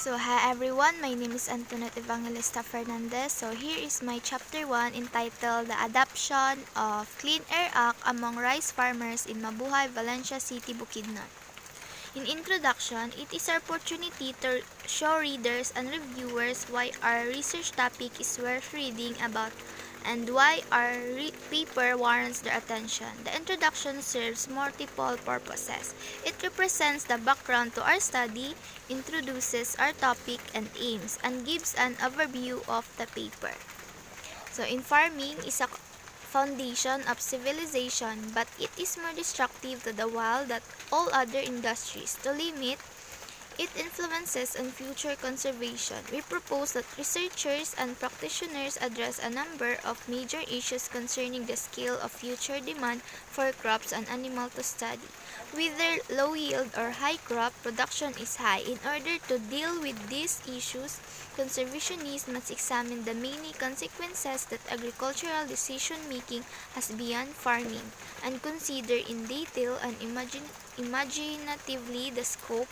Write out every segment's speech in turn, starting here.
So hi everyone, my name is Antoinette Evangelista Fernandez. So here is my chapter 1 entitled The Adoption of Clean Air Act Among Rice Farmers in Mabuhay, Valencia City, Bukidnon. In introduction, it is our opportunity to show readers and reviewers why our research topic is worth reading about and why our paper warrants their attention. The introduction serves multiple purposes. It represents the background to our study, introduces our topic and aims, and gives an overview of the paper. So, farming is a foundation of civilization, but it is more destructive to the wild than all other industries. To limit its influences on future conservation, we propose that researchers and practitioners address a number of major issues concerning the scale of future demand for crops and animals to study. Whether low yield or high crop production is high. In order to deal with these issues, conservationists must examine the many consequences that agricultural decision-making has beyond farming, and consider in detail and imaginatively the scope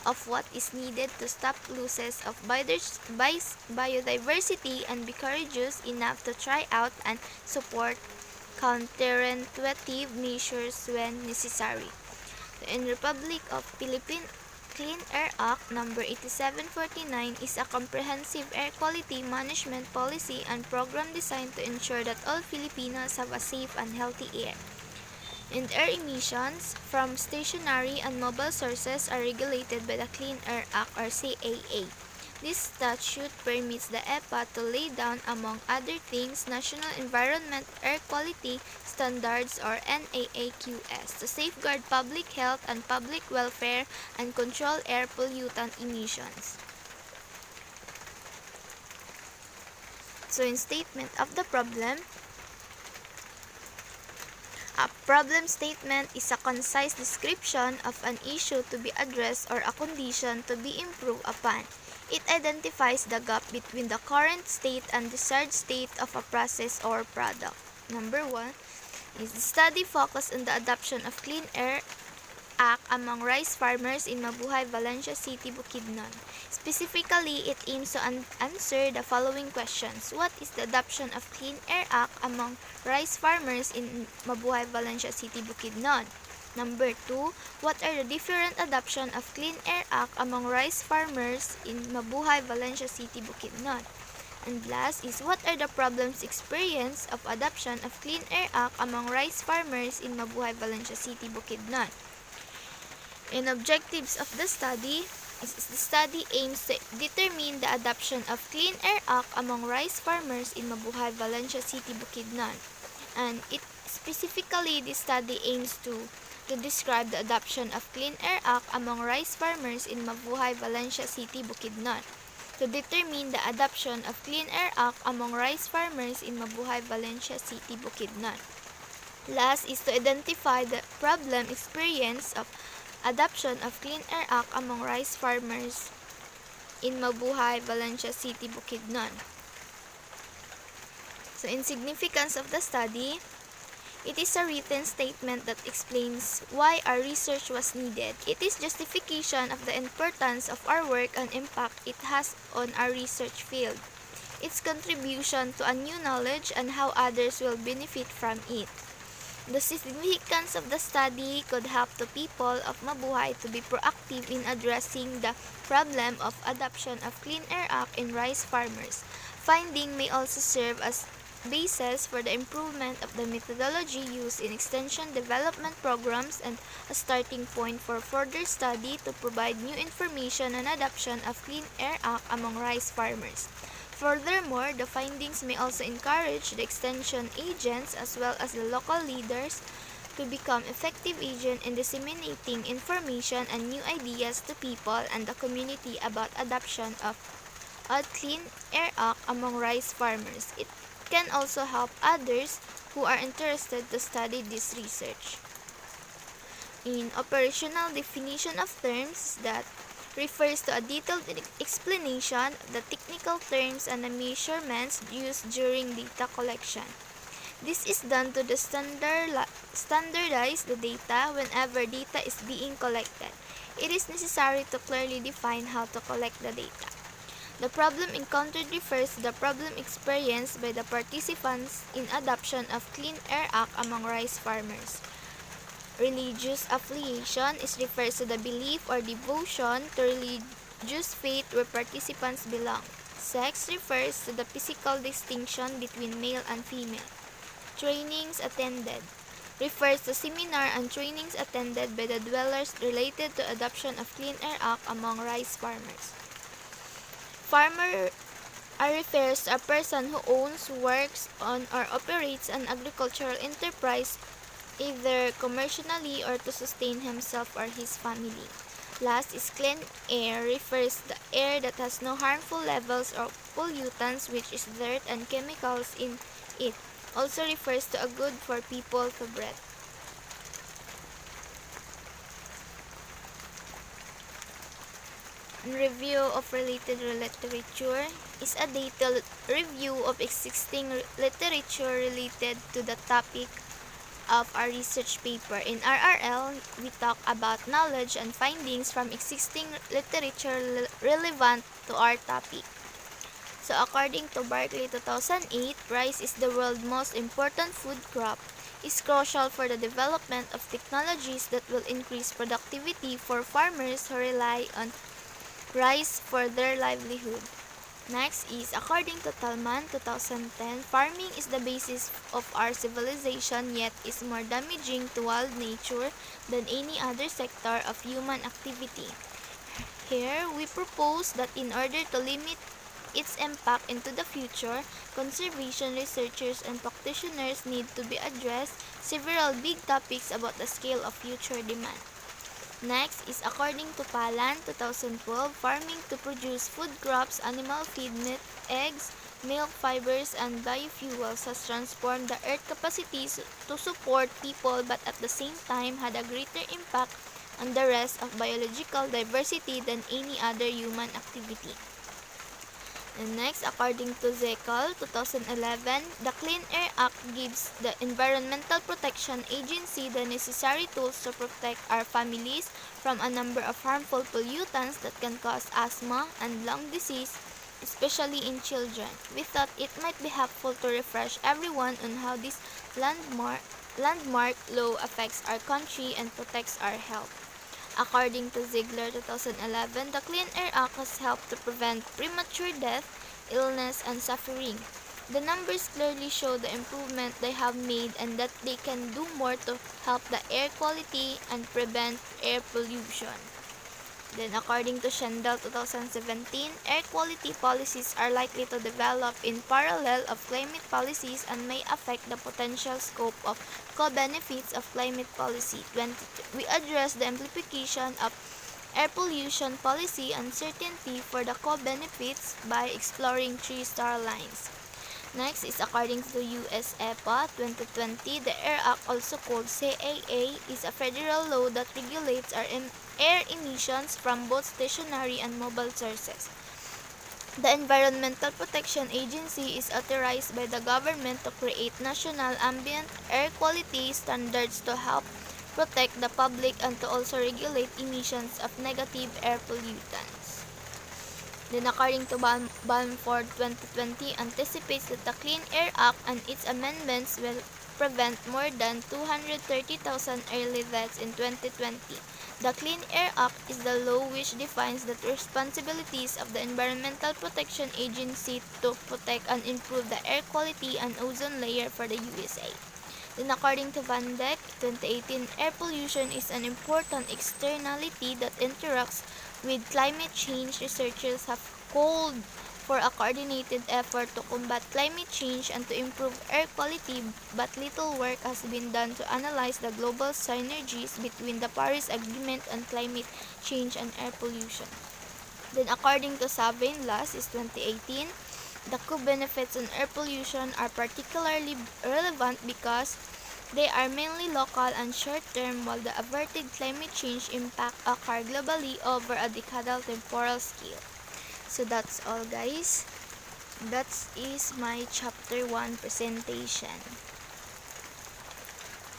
of what is needed to stop losses of biodiversity and be courageous enough to try out and support counterintuitive measures when necessary. In Republic of Philippines Clean Air Act No. 8749 is a comprehensive air quality management policy and program designed to ensure that all Filipinos have a safe and healthy air. And air emissions from stationary and mobile sources are regulated by the Clean Air Act or CAA. This statute permits the EPA to lay down, among other things, National Environment Air Quality Standards or NAAQS to safeguard public health and public welfare and control air pollutant emissions. So in statement of the problem, a problem statement is a concise description of an issue to be addressed or a condition to be improved upon. It identifies the gap between the current state and desired state of a process or product. Number 1 is the study focused on the adoption of Clean Air Act among rice farmers in Mabuhay, Valencia City, Bukidnon. Specifically, it aims to answer the following questions. What is the adoption of Clean Air Act among rice farmers in Mabuhay, Valencia City, Bukidnon? Number 2, what are the different adoption of Clean Air Act among rice farmers in Mabuhay, Valencia City, Bukidnon? And last is what are the problems experienced of adoption of Clean Air Act among rice farmers in Mabuhay, Valencia City, Bukidnon? In objectives of the study, the study aims to determine the adoption of Clean Air Act among rice farmers in Mabuhay, Valencia City, Bukidnon. And it specifically, the study aims to describe the adoption of Clean Air Act among rice farmers in Mabuhay, Valencia City, Bukidnon. To determine the adoption of Clean Air Act among rice farmers in Mabuhay, Valencia City, Bukidnon. Last is to identify the problem experience of adoption of Clean Air Act among rice farmers in Mabuhay, Valencia City, Bukidnon. So in significance of the study, it is a written statement that explains why our research was needed. It is justification of the importance of our work and impact it has on our research field, its contribution to a new knowledge and how others will benefit from it. The significance of the study could help the people of Mabuhay to be proactive in addressing the problem of adoption of Clean Air Act in rice farmers. Finding may also serve as basis for the improvement of the methodology used in extension development programs and a starting point for further study to provide new information on adoption of Clean Air Act among rice farmers. Furthermore, the findings may also encourage the extension agents as well as the local leaders to become effective agents in disseminating information and new ideas to people and the community about adoption of a Clean Air Act among rice farmers. It can also help others who are interested to study this research. In operational definition of terms, that refers to a detailed explanation of the technical terms and the measurements used during data collection. This is done to standardize the data whenever data is being collected. it is necessary to clearly define how to collect the data. The problem encountered refers to the problem experienced by the participants in adoption of Clean Air Act among rice farmers. Religious affiliation refers to the belief or devotion to religious faith where participants belong. Sex refers to the physical distinction between male and female. Trainings attended refers to seminar and trainings attended by the dwellers related to adoption of Clean Air Act among rice farmers. Farmer refers to a person who owns, works on, or operates an agricultural enterprise either commercially or to sustain himself or his family. Last is clean air refers to the air that has no harmful levels of pollutants, which is dirt and chemicals in it. Also refers to a good for people to breathe. Review of related literature is a detailed review of existing literature related to the topic of our research paper. In RRL, we talk about knowledge and findings from existing literature relevant to our topic. So according to Barclay 2008, rice is the world's most important food crop. Is crucial for the development of technologies that will increase productivity for farmers who rely on rice for their livelihood. Next is, according to Talman 2010, farming is the basis of our civilization yet is more damaging to wild nature than any other sector of human activity. Here, we propose that in order to limit its impact into the future, conservation researchers and practitioners need to be addressed several big topics about the scale of future demand. Next is, according to Palan 2012, farming to produce food crops, animal feed, meat, eggs, milk, fibers, and biofuels has transformed the earth's capacities to support people but at the same time had a greater impact on the rest of biological diversity than any other human activity. And next, according to Zekel 2011, the Clean Air Act gives the Environmental Protection Agency the necessary tools to protect our families from a number of harmful pollutants that can cause asthma and lung disease, especially in children. We thought it might be helpful to refresh everyone on how this landmark law affects our country and protects our health. According to Ziegler 2011, the Clean Air Act has helped to prevent premature death, illness, and suffering. The numbers clearly show the improvement they have made and that they can do more to help the air quality and prevent air pollution. Then, according to Shendel 2017, air quality policies are likely to develop in parallel of climate policies and may affect the potential scope of co-benefits of climate policy. We address the implication of air pollution policy uncertainty for the co-benefits by exploring 3-star lines. Next is, according to US EPA 2020, the Air Act, also called CAA, is a federal law that regulates our air emissions from both stationary and mobile sources. The Environmental Protection Agency is authorized by the government to create national ambient air quality standards to help protect the public and to also regulate emissions of negative air pollutants. Then, according to Balmford 2020, anticipates that the Clean Air Act and its amendments will prevent more than 230,000 early deaths in 2020. The Clean Air Act is the law which defines the responsibilities of the Environmental Protection Agency to protect and improve the air quality and ozone layer for the USA. Then, according to Van Dijk 2018, air pollution is an important externality that interacts with climate change. Researchers have called for a coordinated effort to combat climate change and to improve air quality, but little work has been done to analyze the global synergies between the Paris Agreement on climate change and air pollution. Then, according to Sabin-Lass 2018, the co-benefits on air pollution are particularly relevant because they are mainly local and short-term, while the averted climate change impact occur globally over a decadal temporal scale. So that's all, guys. That is my chapter 1 presentation.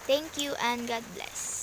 Thank you and God bless.